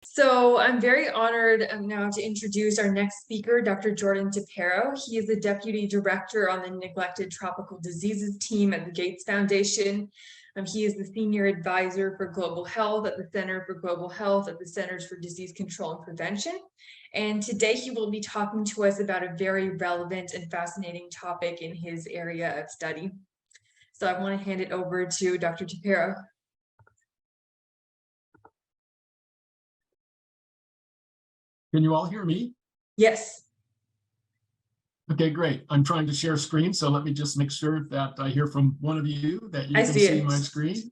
So I'm very honored now to introduce our next speaker, Dr. Jordan Tappero. He is the Deputy Director on the Neglected Tropical Diseases team at the Gates Foundation. He is the Senior Advisor for Global Health at the Center for Global Health at the Centers for Disease Control and Prevention. And today he will be talking to us about a very relevant and fascinating topic in his area of study. So I want to hand it over to Dr. Tappero. Can you all hear me? Yes. Okay, great. I'm trying to share screen, so let me just make sure that I hear from one of you that you can see my screen.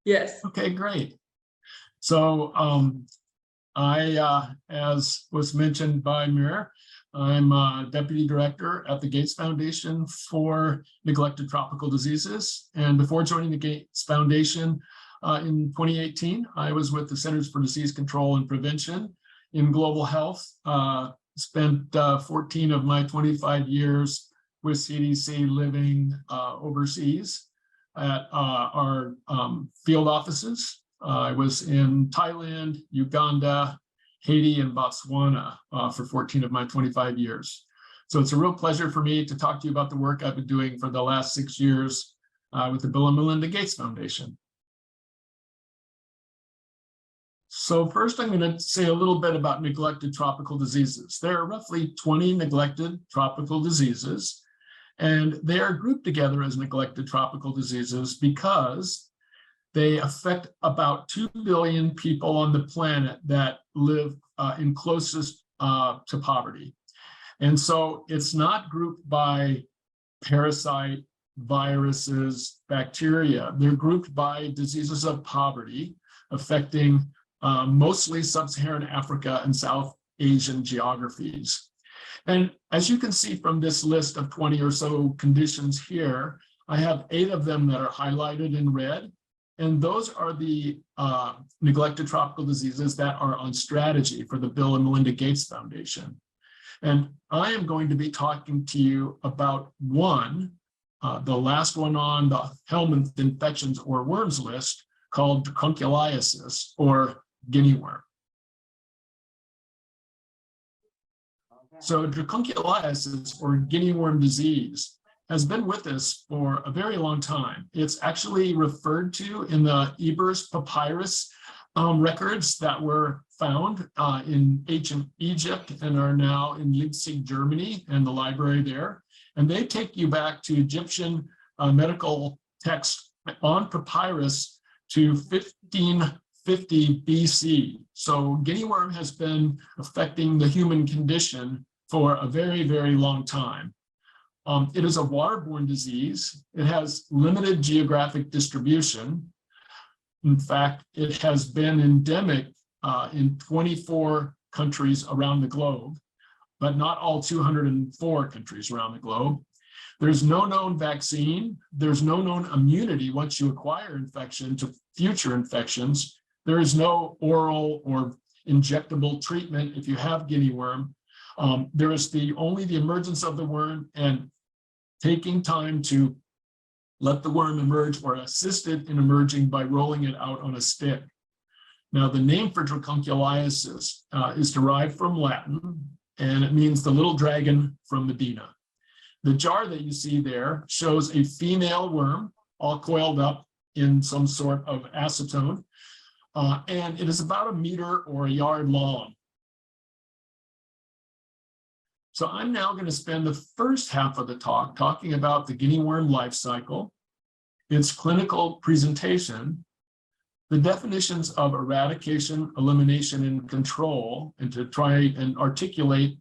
Yes. Okay, great. So as was mentioned by Mir, I'm Deputy Director at the Gates Foundation for Neglected Tropical Diseases. And before joining the Gates Foundation in 2018, I was with the Centers for Disease Control and Prevention in global health. Spent 14 of my 25 years with CDC living overseas at our field offices. I was in Thailand, Uganda, Haiti, and Botswana for 14 of my 25 years. So it's a real pleasure for me to talk to you about the work I've been doing for the last 6 years with the Bill and Melinda Gates Foundation. So first, I'm going to say a little bit about neglected tropical diseases. There are roughly 20 neglected tropical diseases, and they are grouped together as neglected tropical diseases because they affect about 2 billion people on the planet that live in closest to poverty. And so it's not grouped by parasite, viruses, bacteria. They're grouped by diseases of poverty affecting mostly sub-Saharan Africa and South Asian geographies. And as you can see from this list of 20 or so conditions here, I have 8 of them that are highlighted in red. And those are the neglected tropical diseases that are on strategy for the Bill and Melinda Gates Foundation. And I am going to be talking to you about one, the last one on the helminth infections or worms list, called dracunculiasis, or guinea worm. So dracunculiasis, or guinea worm disease, has been with us for a very long time. It's actually referred to in the Ebers papyrus records that were found in ancient Egypt and are now in Leipzig, Germany, and the library there. And they take you back to Egyptian medical texts on papyrus to 1550 BC. So guinea worm has been affecting the human condition for a very, very long time. It is a waterborne disease. It has limited geographic distribution. In fact, it has been endemic in 24 countries around the globe, but not all 204 countries around the globe. There's no known vaccine. There's no known immunity once you acquire infection to future infections. There is no oral or injectable treatment if you have guinea worm. There is only the emergence of the worm and taking time to let the worm emerge or assist it in emerging by rolling it out on a stick. Now, the name for dracunculiasis is derived from Latin, and it means the little dragon from Medina. The jar that you see there shows a female worm all coiled up in some sort of acetone, and it is about 1 meter or a yard long. So I'm now going to spend the first half of the talk talking about the guinea worm life cycle, its clinical presentation, the definitions of eradication, elimination, and control, and to try and articulate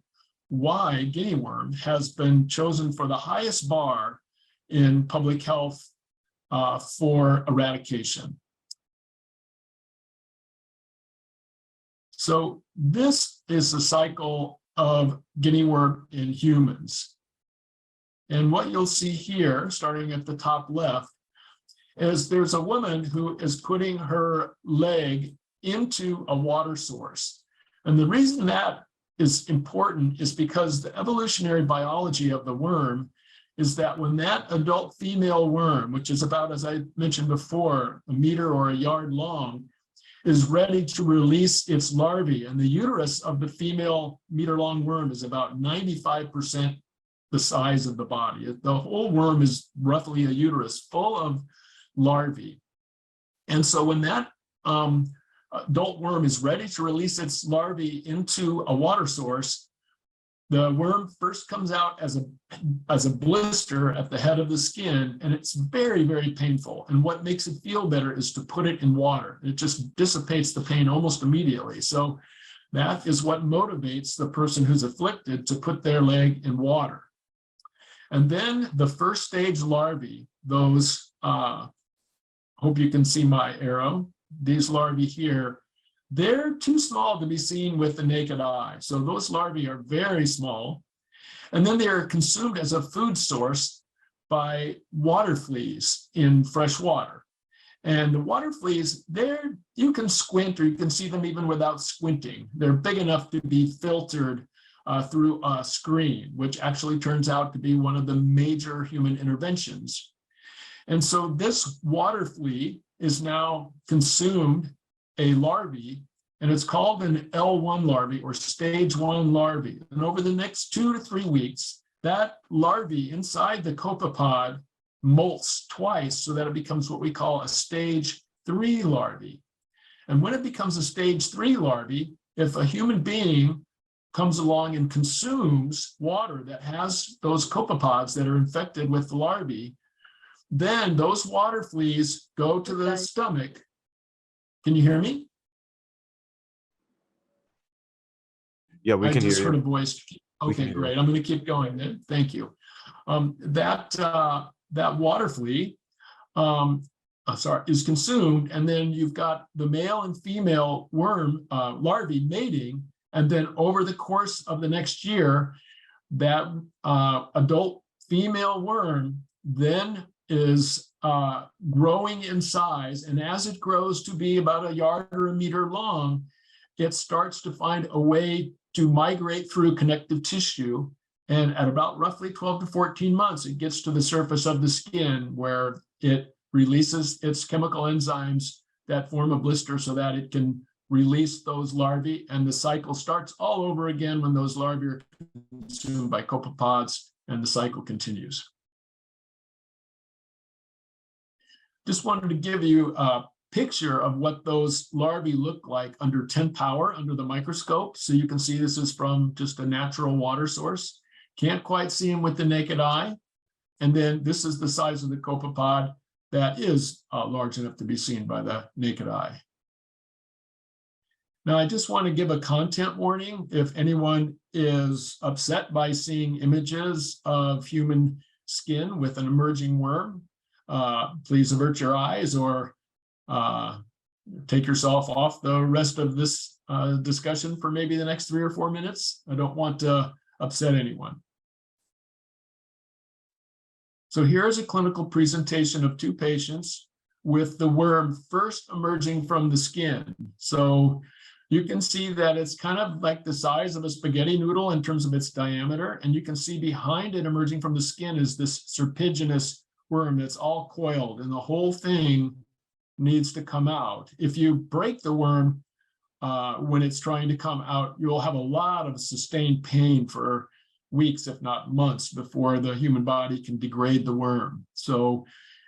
why guinea worm has been chosen for the highest bar in public health for eradication. So this is the cycle of guinea worm in humans. And what you'll see here, starting at the top left, is there's a woman who is putting her leg into a water source. And the reason that is important is because the evolutionary biology of the worm is that when that adult female worm, which is about, as I mentioned before, 1 meter or a yard long, is ready to release its larvae. And the uterus of the female meter-long worm is about 95% the size of the body. The whole worm is roughly a uterus full of larvae. And so when that adult worm is ready to release its larvae into a water source, the worm first comes out as a blister at the head of the skin, and it's very, very painful. And what makes it feel better is to put it in water. It just dissipates the pain almost immediately. So that is what motivates the person who's afflicted to put their leg in water. And then the first stage larvae, those, hope you can see my arrow, these larvae here, they're too small to be seen with the naked eye. So those larvae are very small. And then they are consumed as a food source by water fleas in fresh water. And the water fleas, you can squint, or you can see them even without squinting. They're big enough to be filtered through a screen, which actually turns out to be one of the major human interventions. And so this water flea is now consumed a larvae, and it's called an L1 larvae or stage 1 larvae. And over the next 2 to 3 weeks, that larvae inside the copepod molts twice so that it becomes what we call a stage 3 larvae. And when it becomes a stage 3 larvae, if a human being comes along and consumes water that has those copepods that are infected with the larvae, then those water fleas go to the stomach. Can you hear me? Yeah, we can hear you. I just heard a voice. Okay, great. I'm going to keep going then. Thank you. That water flea is consumed, and then you've got the male and female worm larvae mating, and then over the course of the next year, that adult female worm then is growing in size, and as it grows to be about a yard or a meter long, it starts to find a way to migrate through connective tissue, and at about roughly 12 to 14 months, it gets to the surface of the skin where it releases its chemical enzymes that form a blister so that it can release those larvae, and the cycle starts all over again when those larvae are consumed by copepods, and the cycle continues. Just wanted to give you a picture of what those larvae look like under 10 power under the microscope. So you can see this is from just a natural water source. Can't quite see them with the naked eye. And then this is the size of the copepod that is large enough to be seen by the naked eye. Now, I just want to give a content warning. If anyone is upset by seeing images of human skin with an emerging worm, please avert your eyes or take yourself off the rest of this discussion for maybe the next 3 or 4 minutes. I don't want to upset anyone. So here's a clinical presentation of 2 patients with the worm first emerging from the skin. So you can see that it's kind of like the size of a spaghetti noodle in terms of its diameter. And you can see behind it emerging from the skin is this serpiginous worm that's all coiled, and the whole thing needs to come out. If you break the worm when it's trying to come out, you'll have a lot of sustained pain for weeks, if not months, before the human body can degrade the worm. So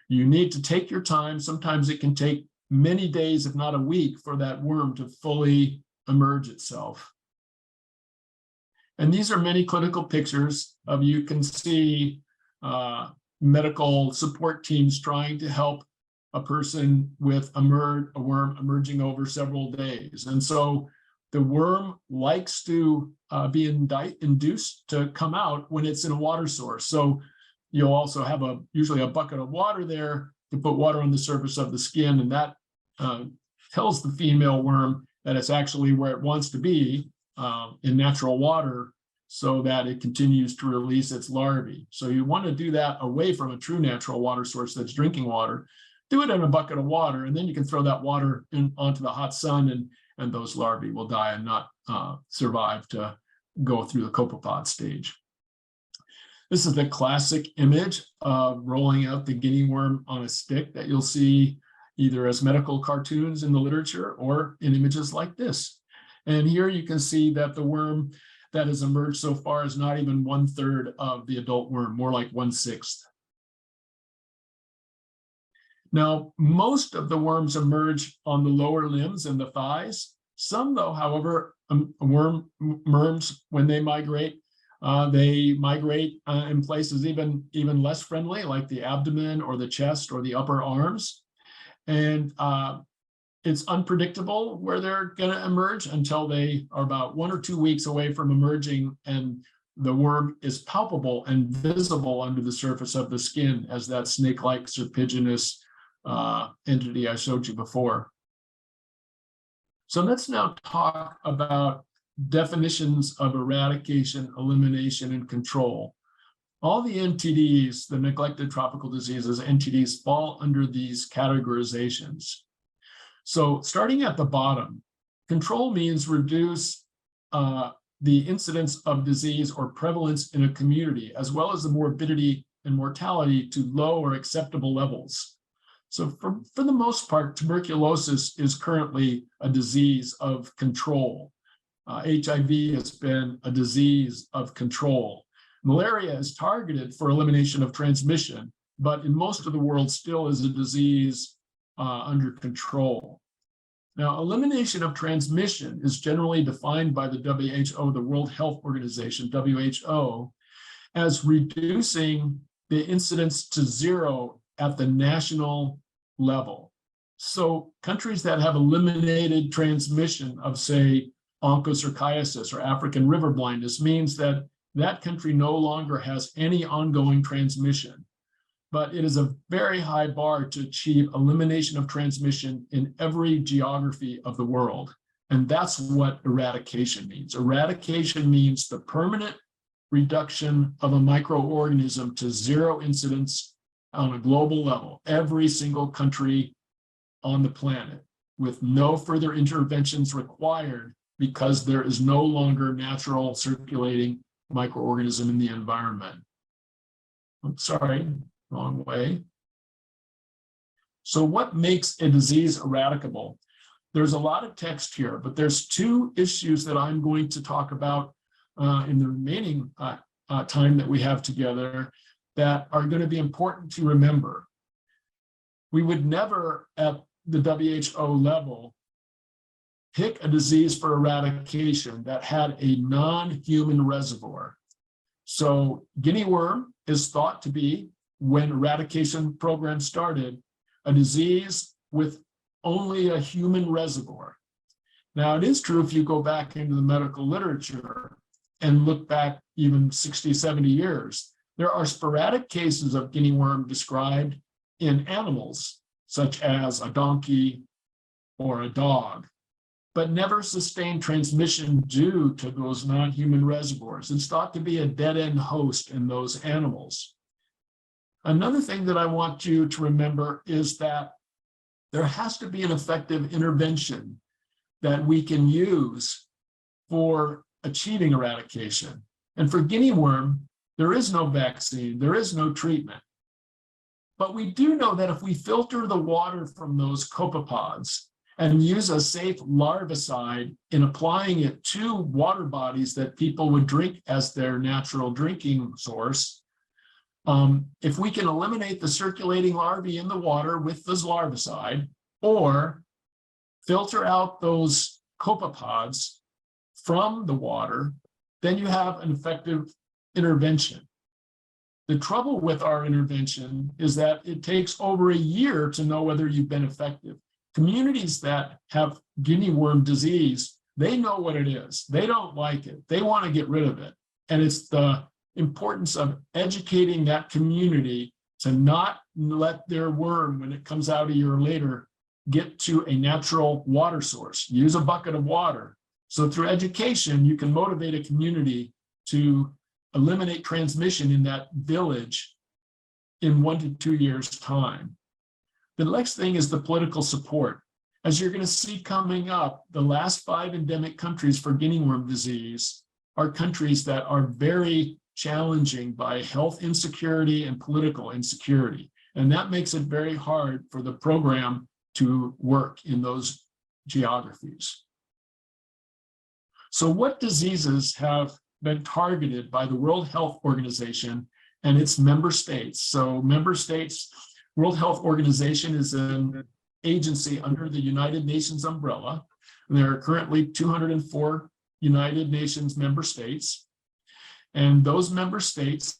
you need to take your time. Sometimes it can take many days, if not a week, for that worm to fully emerge itself. And these are many clinical pictures of, you can see medical support teams trying to help a person with a worm emerging over several days. And so the worm likes to be induced to come out when it's in a water source. So you'll also have usually a bucket of water there to put water on the surface of the skin, and that tells the female worm that it's actually where it wants to be in natural water, so that it continues to release its larvae. So you want to do that away from a true natural water source that's drinking water. Do it in a bucket of water, and then you can throw that water onto the hot sun, and those larvae will die and not survive to go through the copepod stage. This is the classic image of rolling out the guinea worm on a stick that you'll see either as medical cartoons in the literature or in images like this. And here you can see that the worm that has emerged so far is not even 1/3 of the adult worm, more like 1/6. Now, most of the worms emerge on the lower limbs and the thighs. Some, though, however, worms, when they migrate in places even less friendly, like the abdomen or the chest or the upper arms. And it's unpredictable where they're going to emerge until they are about 1 or 2 weeks away from emerging, and the worm is palpable and visible under the surface of the skin as that snake-like serpiginous entity I showed you before. So let's now talk about definitions of eradication, elimination, and control. All the NTDs, the neglected tropical diseases, NTDs, fall under these categorizations. So starting at the bottom, control means reduce the incidence of disease or prevalence in a community, as well as the morbidity and mortality to low or acceptable levels. So for the most part, tuberculosis is currently a disease of control. HIV has been a disease of control. Malaria is targeted for elimination of transmission, but in most of the world still is a disease under control. Now, elimination of transmission is generally defined by the WHO, the World Health Organization, WHO, as reducing the incidence to 0 at the national level. So countries that have eliminated transmission of, say, onchocerciasis or African river blindness means that that country no longer has any ongoing transmission. But it is a very high bar to achieve elimination of transmission in every geography of the world. And that's what eradication means. Eradication means the permanent reduction of a microorganism to 0 incidence on a global level, every single country on the planet, with no further interventions required because there is no longer natural circulating microorganism in the environment. I'm sorry, wrong way. So what makes a disease eradicable? There's a lot of text here, but there's 2 issues that I'm going to talk about in the remaining time that we have together that are going to be important to remember. We would never, at the WHO level, pick a disease for eradication that had a non-human reservoir. So guinea worm is thought to be, when eradication program started, a disease with only a human reservoir. Now, it is true if you go back into the medical literature and look back even 60, 70 years, there are sporadic cases of guinea worm described in animals, such as a donkey or a dog, but never sustained transmission due to those non-human reservoirs. It's thought to be a dead-end host in those animals. Another thing that I want you to remember is that there has to be an effective intervention that we can use for achieving eradication. And for guinea worm, there is no vaccine, there is no treatment. But we do know that if we filter the water from those copepods and use a safe larvicide in applying it to water bodies that people would drink as their natural drinking source, if we can eliminate the circulating larvae in the water with this larvicide, or filter out those copepods from the water, then you have an effective intervention. The trouble with our intervention is that it takes over a year to know whether you've been effective. Communities that have guinea worm disease, they know what it is. They don't like it. They want to get rid of it. And it's the importance of educating that community to not let their worm, when it comes out a year later, get to a natural water source. Use a bucket of water. So through education, you can motivate a community to eliminate transmission in that village in 1 to 2 years' time. The next thing is the political support. As you're going to see coming up, the last 5 endemic countries for guinea worm disease are countries that are very challenging by health insecurity and political insecurity. And that makes it very hard for the program to work in those geographies. So what diseases have been targeted by the World Health Organization and its member states? So member states, World Health Organization is an agency under the United Nations umbrella. And there are currently 204 United Nations member states. And those member states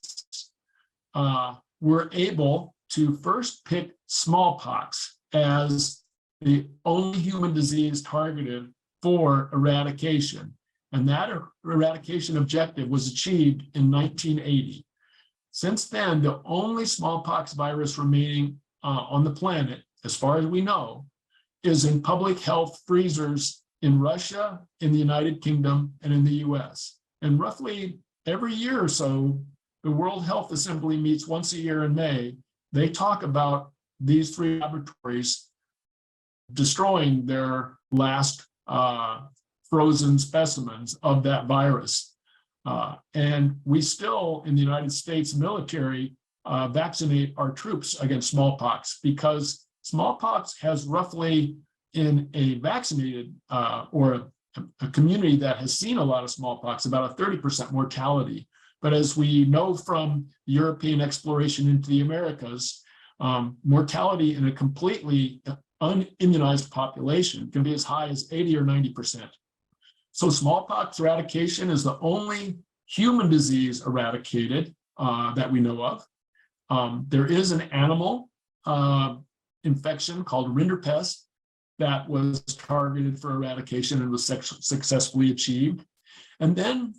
were able to first pick smallpox as the only human disease targeted for eradication. And that eradication objective was achieved in 1980. Since then, the only smallpox virus remaining on the planet, as far as we know, is in public health freezers in Russia, in the United Kingdom, and in the US. And roughly every year or so, the World Health Assembly meets once a year in May. They talk about these three laboratories destroying their last frozen specimens of that virus. And we still, in the United States military, vaccinate our troops against smallpox, because smallpox has roughly, in a vaccinated or a community that has seen a lot of smallpox, about a 30% mortality. But as we know from European exploration into the Americas, mortality in a completely unimmunized population can be as high as 80 or 90%. So smallpox eradication is the only human disease eradicated that we know of. There is an animal infection called rinderpest that was targeted for eradication and was successfully achieved. And then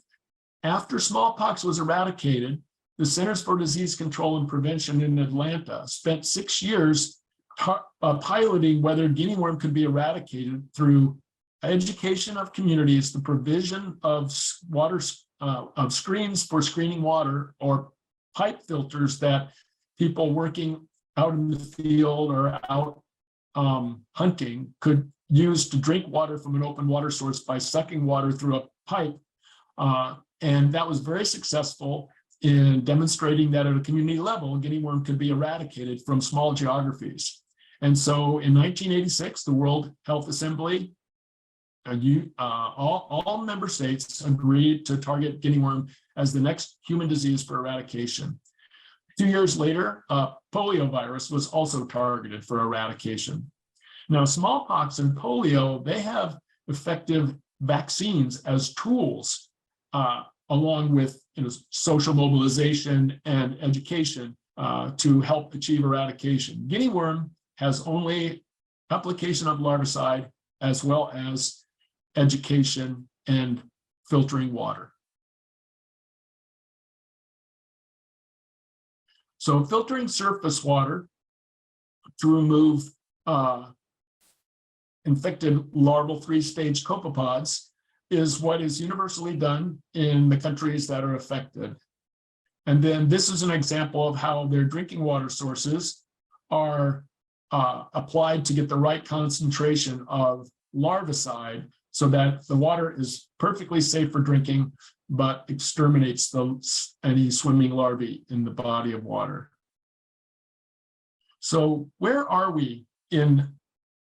after smallpox was eradicated, the Centers for Disease Control and Prevention in Atlanta spent 6 years piloting whether guinea worm could be eradicated through education of communities, the provision of water of screens for screening water, or pipe filters that people working out in the field or out hunting could use to drink water from an open water source by sucking water through a pipe. And that was very successful in demonstrating that at a community level, guinea worm could be eradicated from small geographies. And so in 1986, the World Health Assembly, all member states agreed to target guinea worm as the next human disease for eradication. 2 years later, polio virus was also targeted for eradication. Now, smallpox and polio, they have effective vaccines as tools, along with social mobilization and education to help achieve eradication. Guinea worm has only application of larvicide as well as education and filtering water. So filtering surface water to remove infected larval three-stage copepods is what is universally done in the countries that are affected. And then this is an example of how their drinking water sources are applied to get the right concentration of larvicide so that the water is perfectly safe for drinking, but exterminates any swimming larvae in the body of water. So where are we in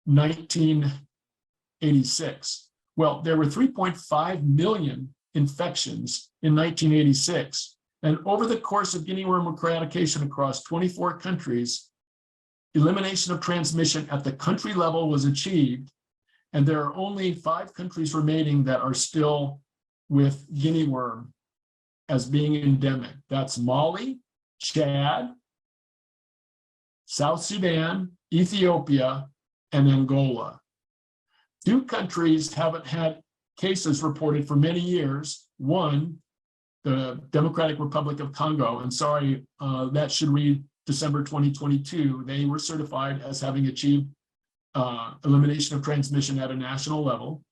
1986? Well, there were 3.5 million infections in 1986. And over the course of guinea worm eradication across 24 countries, elimination of transmission at the country level was achieved. And there are only 5 countries remaining that are still with guinea worm as being endemic. That's Mali, Chad, South Sudan, Ethiopia, and Angola. 2 countries haven't had cases reported for many years. One, the Democratic Republic of Congo, and sorry, that should read December 2022. They were certified as having achieved elimination of transmission at a national level.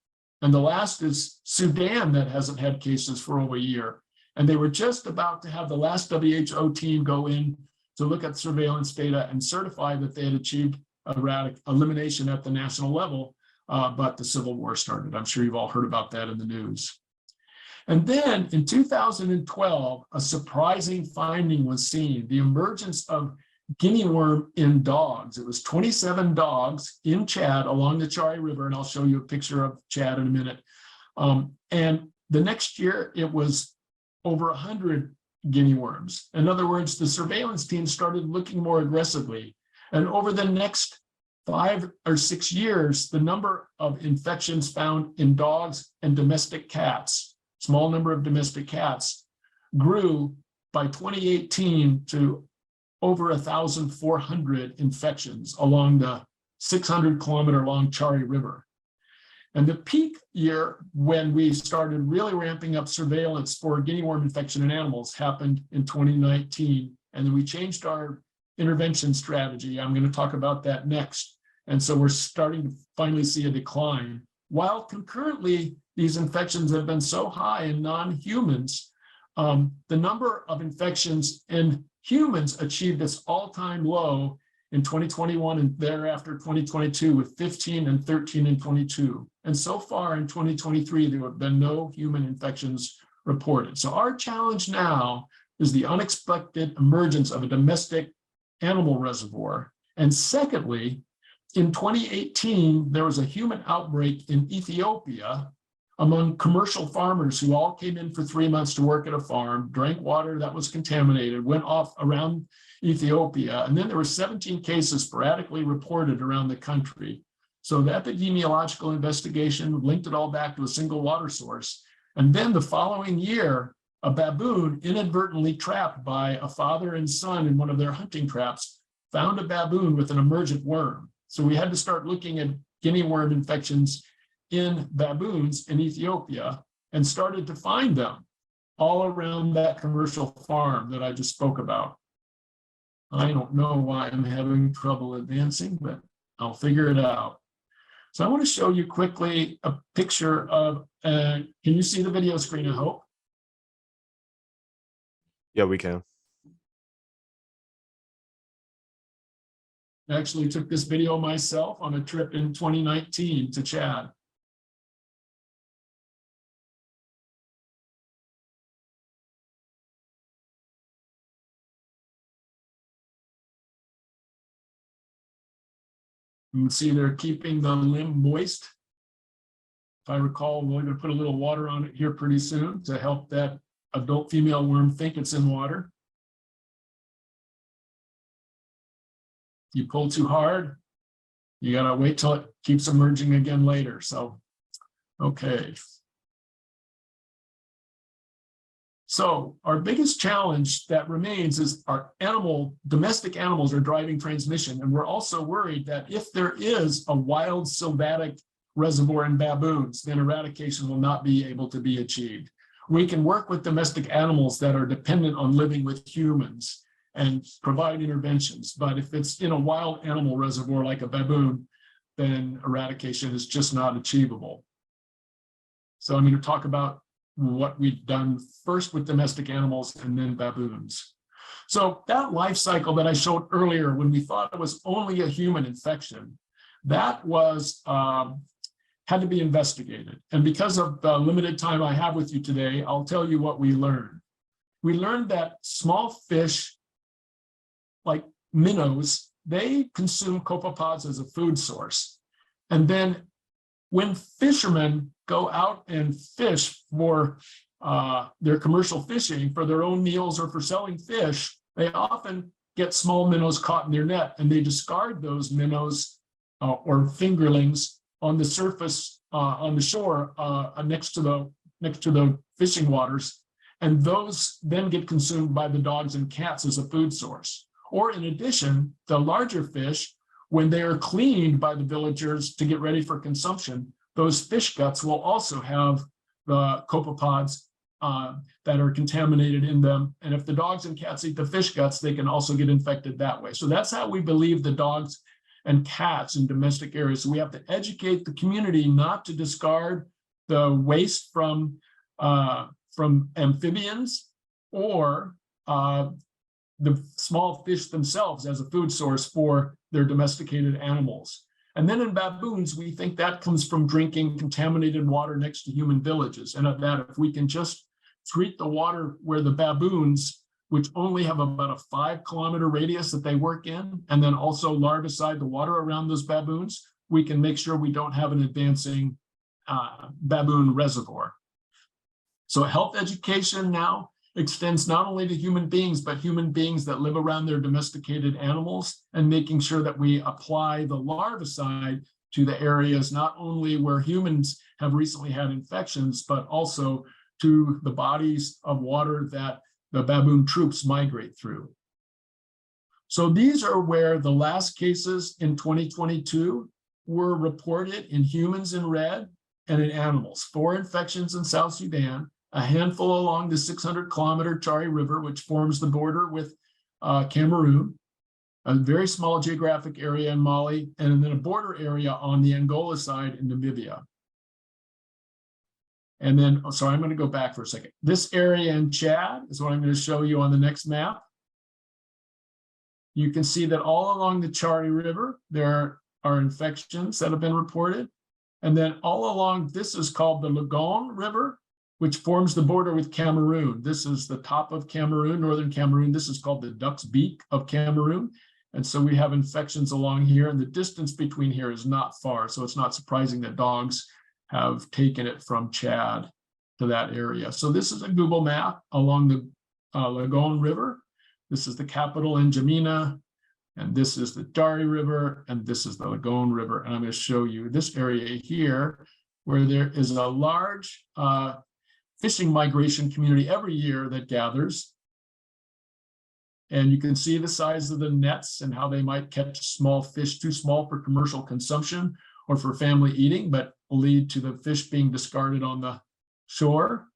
And the last is Sudan, that hasn't had cases for over a year. And they were just about to have the last WHO team go in to look at surveillance data and certify that they had achieved elimination at the national level, but the civil war started. I'm sure you've all heard about that in the news. And then in 2012, a surprising finding was seen: the emergence of guinea worm in dogs. It was 27 dogs in Chad along the Chari River, and I'll show you a picture of Chad in a minute. And the next year, it was over 100 guinea worms. In other words, the surveillance team started looking more aggressively. And over the next 5 or 6 years, the number of infections found in dogs and domestic cats, small number of domestic cats, grew by 2018 to over 1,400 infections along the 600-kilometer long Chari River. And the peak year when we started really ramping up surveillance for guinea worm infection in animals happened in 2019. And then we changed our intervention strategy. I'm going to talk about that next. And so we're starting to finally see a decline. While concurrently, these infections have been so high in non-humans, the number of infections in humans achieved its all-time low in 2021 and thereafter 2022 with 15 and 13 and 22. And so far in 2023, there have been no human infections reported. So our challenge now is the unexpected emergence of a domestic animal reservoir. And secondly, in 2018, there was a human outbreak in Ethiopia among commercial farmers who all came in for 3 months to work at a farm, drank water that was contaminated, went off around Ethiopia, and then there were 17 cases sporadically reported around the country. So the epidemiological investigation linked it all back to a single water source. And then the following year, a baboon inadvertently trapped by a father and son in one of their hunting traps found a baboon with an emergent worm. So we had to start looking at guinea worm infections in baboons in Ethiopia and started to find them all around that commercial farm that I just spoke about. I don't know why I'm having trouble advancing, but I'll figure it out. So I want to show you quickly a picture of, can you see the video screen, I hope? Yeah, we can. I actually took this video myself on a trip in 2019 to Chad. You can see they're keeping the limb moist. If I recall, we're going to put a little water on it here pretty soon to help that adult female worm think it's in water. You pull too hard, you got to wait till it keeps emerging again later. So, okay. So our biggest challenge that remains is our domestic animals are driving transmission. And we're also worried that if there is a wild sylvatic reservoir in baboons, then eradication will not be able to be achieved. We can work with domestic animals that are dependent on living with humans and provide interventions. But if it's in a wild animal reservoir like a baboon, then eradication is just not achievable. So I'm going to talk about what we've done first with domestic animals and then baboons. So that life cycle that I showed earlier when we thought it was only a human infection, that was had to be investigated. And because of the limited time I have with you today, I'll tell you what we learned. We learned that small fish like minnows, they consume copepods as a food source. And then when fishermen go out and fish for their commercial fishing for their own meals or for selling fish, they often get small minnows caught in their net, and they discard those minnows or fingerlings on the surface on the shore next to the fishing waters, and those then get consumed by the dogs and cats as a food source. Or in addition, the larger fish, when they are cleaned by the villagers to get ready for consumption, those fish guts will also have the copepods that are contaminated in them. And if the dogs and cats eat the fish guts, they can also get infected that way. So that's how we believe the dogs and cats in domestic areas. So we have to educate the community not to discard the waste from amphibians or the small fish themselves as a food source for their domesticated animals. And then in baboons, we think that comes from drinking contaminated water next to human villages. And that if we can just treat the water where the baboons which only have about a 5-kilometer radius that they work in, and then also larvicide the water around those baboons, we can make sure we don't have an advancing baboon reservoir. So health education now extends not only to human beings, but human beings that live around their domesticated animals, and making sure that we apply the larvicide to the areas not only where humans have recently had infections, but also to the bodies of water that the baboon troops migrate through. So these are where the last cases in 2022 were reported in humans in red and in animals. 4 infections in South Sudan, a handful along the 600-kilometer Chari River, which forms the border with Cameroon, a very small geographic area in Mali, and then a border area on the Angola side in Namibia. And then, oh, sorry, I'm going to go back for a second. This area in Chad is what I'm going to show you on the next map. You can see that all along the Chari River, there are infections that have been reported. And then all along, this is called the Lagon River, which forms the border with Cameroon. This is the top of Cameroon, northern Cameroon. This is called the Duck's Beak of Cameroon. And so we have infections along here, and the distance between here is not far. So it's not surprising that dogs have taken it from Chad to that area. So this is a Google map along the Lagon River. This is the capital N'Djamena, and this is the Dari River, and this is the Lagon River. And I'm going to show you this area here, where there is a large fishing migration community every year that gathers. And you can see the size of the nets and how they might catch small fish, too small for commercial consumption or for family eating, but lead to the fish being discarded on the shore.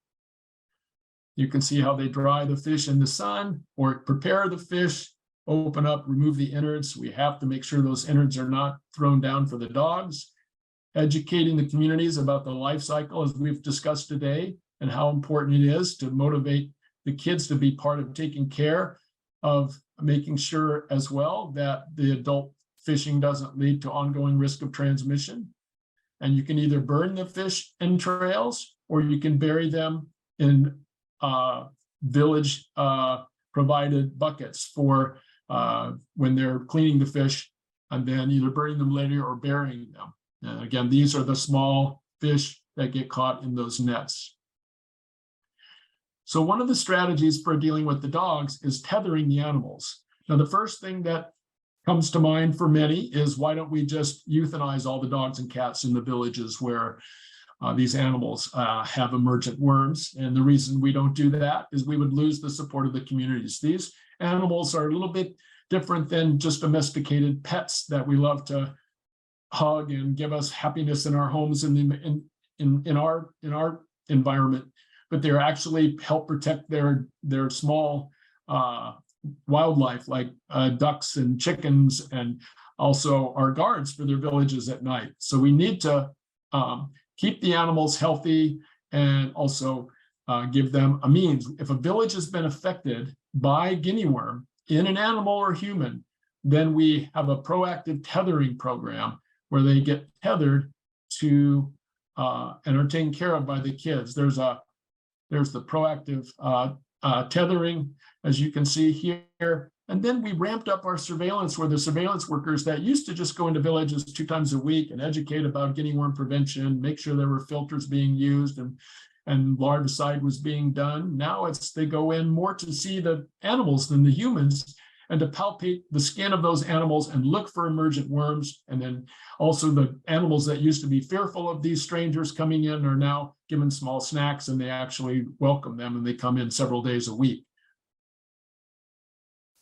You can see how they dry the fish in the sun or prepare the fish, open up, remove the innards. We have to make sure those innards are not thrown down for the dogs. Educating the communities about the life cycle, as we've discussed today, and how important it is to motivate the kids to be part of taking care of making sure as well that the adult fishing doesn't lead to ongoing risk of transmission. And you can either burn the fish entrails or you can bury them in village provided buckets for when they're cleaning the fish, and then either burning them later or burying them. And again, these are the small fish that get caught in those nets. So one of the strategies for dealing with the dogs is tethering the animals. Now, the first thing that comes to mind for many is, why don't we just euthanize all the dogs and cats in the villages where these animals have emergent worms? And the reason we don't do that is we would lose the support of the communities. These animals are a little bit different than just domesticated pets that we love to hug and give us happiness in our homes and in our environment, but they're actually help protect their small wildlife like ducks and chickens, and also are guards for their villages at night. So we need to keep the animals healthy and also give them a means. If a village has been affected by guinea worm in an animal or human, then we have a proactive tethering program where they get tethered to and are taken care of by the kids. There's the proactive tethering, as you can see here. And then we ramped up our surveillance, where the surveillance workers that used to just go into villages 2 times a week and educate about guinea worm prevention, make sure there were filters being used and larvicide was being done. Now they go in more to see the animals than the humans, and to palpate the skin of those animals and look for emergent worms. And then also the animals that used to be fearful of these strangers coming in are now given small snacks, and they actually welcome them, and they come in several days a week.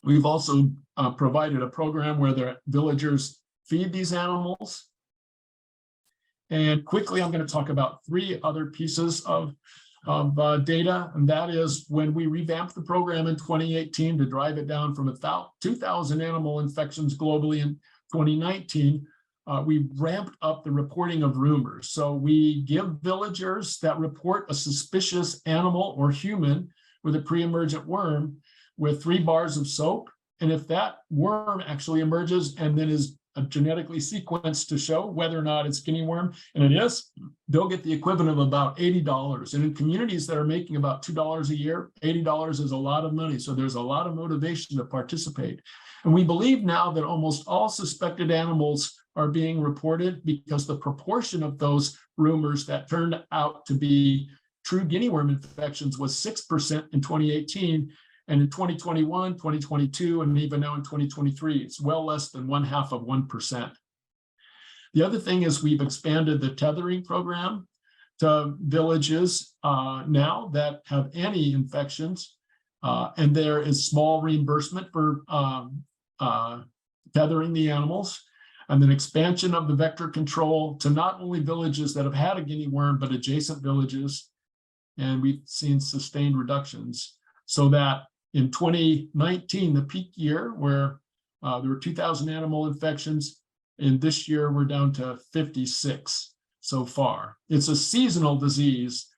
We've also provided a program where the villagers feed these animals. And quickly, I'm going to talk about 3 other pieces of data, and that is when we revamped the program in 2018 to drive it down from 2,000 animal infections globally in 2019, we ramped up the reporting of rumors. So we give villagers that report a suspicious animal or human with a pre-emergent worm with 3 bars of soap. And if that worm actually emerges and then is genetically sequenced to show whether or not it's guinea worm, and it is, they'll get the equivalent of about $80. And in communities that are making about $2 a year, $80 is a lot of money. So there's a lot of motivation to participate. And we believe now that almost all suspected animals are being reported because the proportion of those rumors that turned out to be true guinea worm infections was 6% in 2018. And in 2021, 2022, and even now in 2023, it's well less than 0.5%. The other thing is we've expanded the tethering program to villages now that have any infections, and there is small reimbursement for tethering the animals, and then expansion of the vector control to not only villages that have had a guinea worm, but adjacent villages. And we've seen sustained reductions so that in 2019, the peak year where there were 2,000 animal infections, and this year we're down to 56 so far. It's a seasonal disease,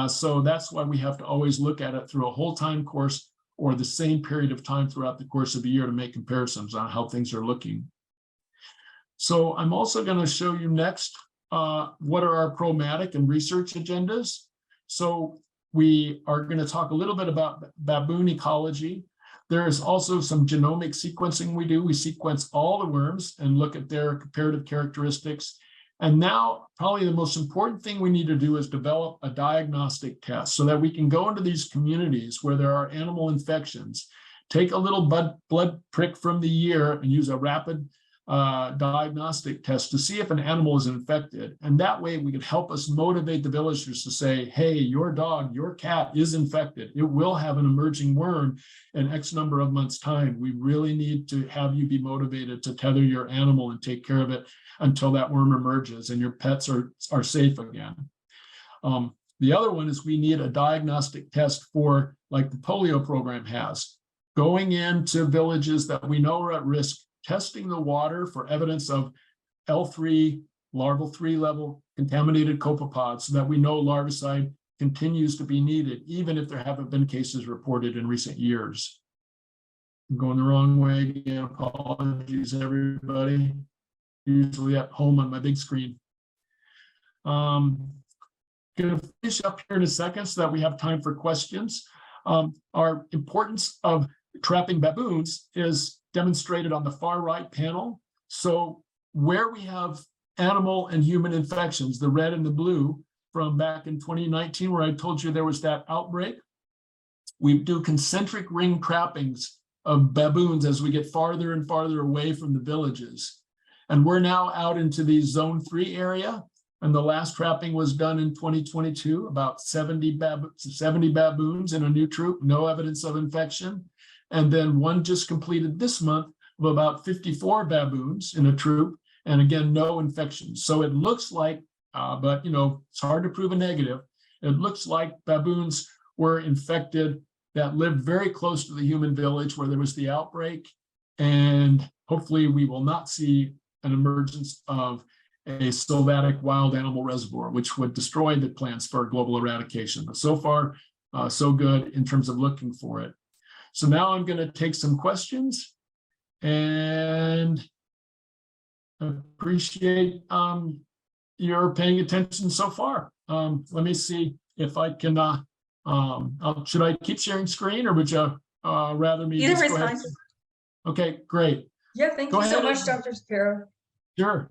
so that's why we have to always look at it through a whole time course or the same period of time throughout the course of a year to make comparisons on how things are looking. So I'm also going to show you next what are our programmatic and research agendas. So we are going to talk a little bit about baboon ecology. There is also some genomic sequencing we do. We sequence all the worms and look at their comparative characteristics. And now probably the most important thing we need to do is develop a diagnostic test so that we can go into these communities where there are animal infections, take a little blood prick from the ear and use a rapid diagnostic test to see if an animal is infected. And that way we could help us motivate the villagers to say, hey, your dog, your cat is infected. It will have an emerging worm in X number of months' time. We really need to have you be motivated to tether your animal and take care of it until that worm emerges and your pets are safe again. The other one is we need a diagnostic test for, like the polio program has, going into villages that we know are at risk, testing the water for evidence of L3, larval 3 level contaminated copepods so that we know larvicide continues to be needed, even if there haven't been cases reported in recent years. I'm going the wrong way again, apologies everybody. Usually at home on my big screen. Going to finish up here in a second so that we have time for questions. Our importance of trapping baboons is demonstrated on the far right panel. So where we have animal and human infections, the red and the blue from back in 2019, where I told you there was that outbreak, we do concentric ring trappings of baboons as we get farther and farther away from the villages. And we're now out into the zone 3 area. And the last trapping was done in 2022, about 70 baboons in a new troop, no evidence of infection. And then one just completed this month of about 54 baboons in a troop, and again, no infections. So it looks like, but you know, it's hard to prove a negative. It looks like baboons were infected that lived very close to the human village where there was the outbreak. And hopefully we will not see an emergence of a sylvatic wild animal reservoir, which would destroy the plans for global eradication. But so far, so good in terms of looking for it. So now I'm going to take some questions and appreciate your paying attention so far. Let me see if I can, should I keep sharing screen or would you rather me Either just go way ahead? is fine. Okay, great. Yeah, thank Go you so ahead much, and- Dr. Tappero. Sure.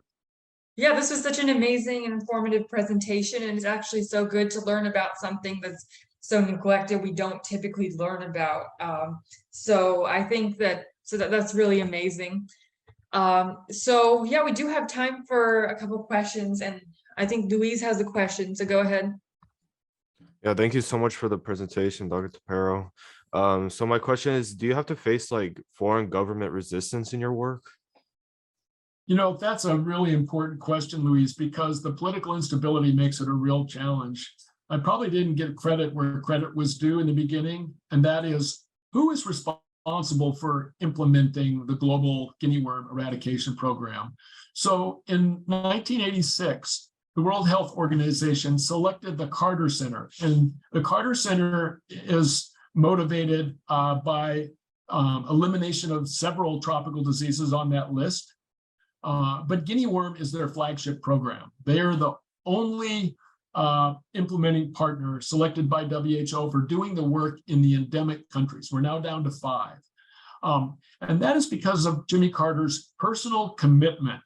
Yeah, this was such an amazing and informative presentation, and it's actually so good to learn about something that's so neglected we don't typically learn about. So I think that's really amazing. So yeah, we do have time for a couple questions, and I think Louise has a question, so go ahead. Yeah, thank you so much for the presentation, Dr. Tappero. So my question is, do you have to face like foreign government resistance in your work? You know, that's a really important question, Louise, because the political instability makes it a real challenge. I probably didn't get credit where credit was due in the beginning, and that is who is responsible for implementing the global guinea worm eradication program. So in 1986, the World Health Organization selected the Carter Center, and the Carter Center is motivated by elimination of several tropical diseases on that list. But guinea worm is their flagship program. They are the only implementing partner selected by WHO for doing the work in the endemic countries. We're now down to 5. And that is because of Jimmy Carter's personal commitment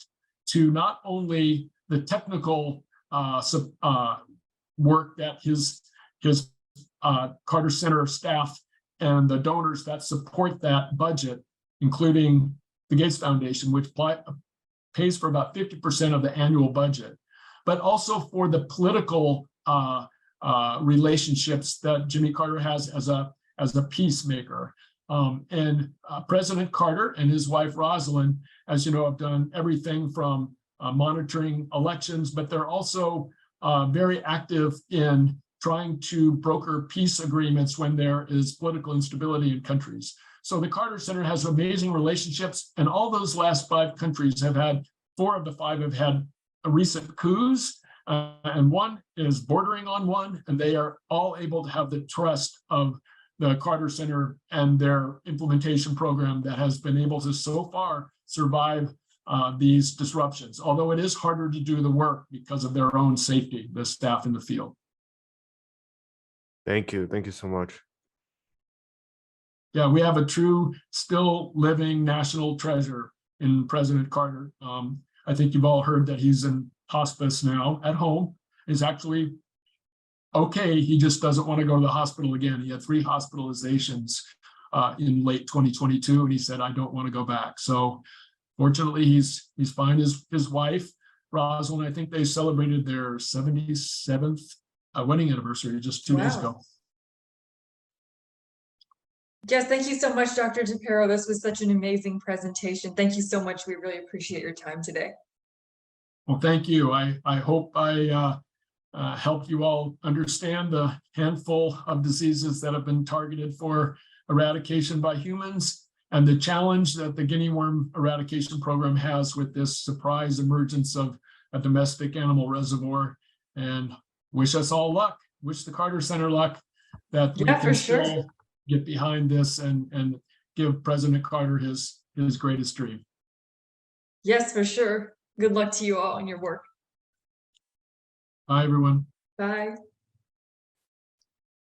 to not only the technical work that his Carter Center staff and the donors that support that budget, including the Gates Foundation, which pays for about 50% of the annual budget, but also for the political relationships that Jimmy Carter has as a peacemaker. And President Carter and his wife Rosalind, as you know, have done everything from monitoring elections, but they're also very active in trying to broker peace agreements when there is political instability in countries. So the Carter Center has amazing relationships, and all those last 5 countries have had, 4 of the 5 have had recent coups, and 1 is bordering on one, and they are all able to have the trust of the Carter Center and their implementation program that has been able to so far survive these disruptions, although it is harder to do the work because of their own safety, the staff in the field. Thank you. Thank you so much. Yeah, we have a true, still living national treasure in President Carter. I think you've all heard that he's in hospice now at home. He's actually okay. He just doesn't want to go to the hospital again. He had 3 hospitalizations in late 2022, and he said, I don't want to go back. So fortunately, he's fine. His wife, Rosalind, I think they celebrated their 77th wedding anniversary just 2 days ago. Yes, thank you so much, Dr. Tappero. This was such an amazing presentation. Thank you so much. We really appreciate your time today. Well, thank you. I hope I helped you all understand the handful of diseases that have been targeted for eradication by humans and the challenge that the guinea worm eradication program has with this surprise emergence of a domestic animal reservoir, and wish us all luck, wish the Carter Center luck that we can still get behind this and give President Carter his greatest dream. Yes, for sure. Good luck to you all in your work. Bye, everyone. Bye.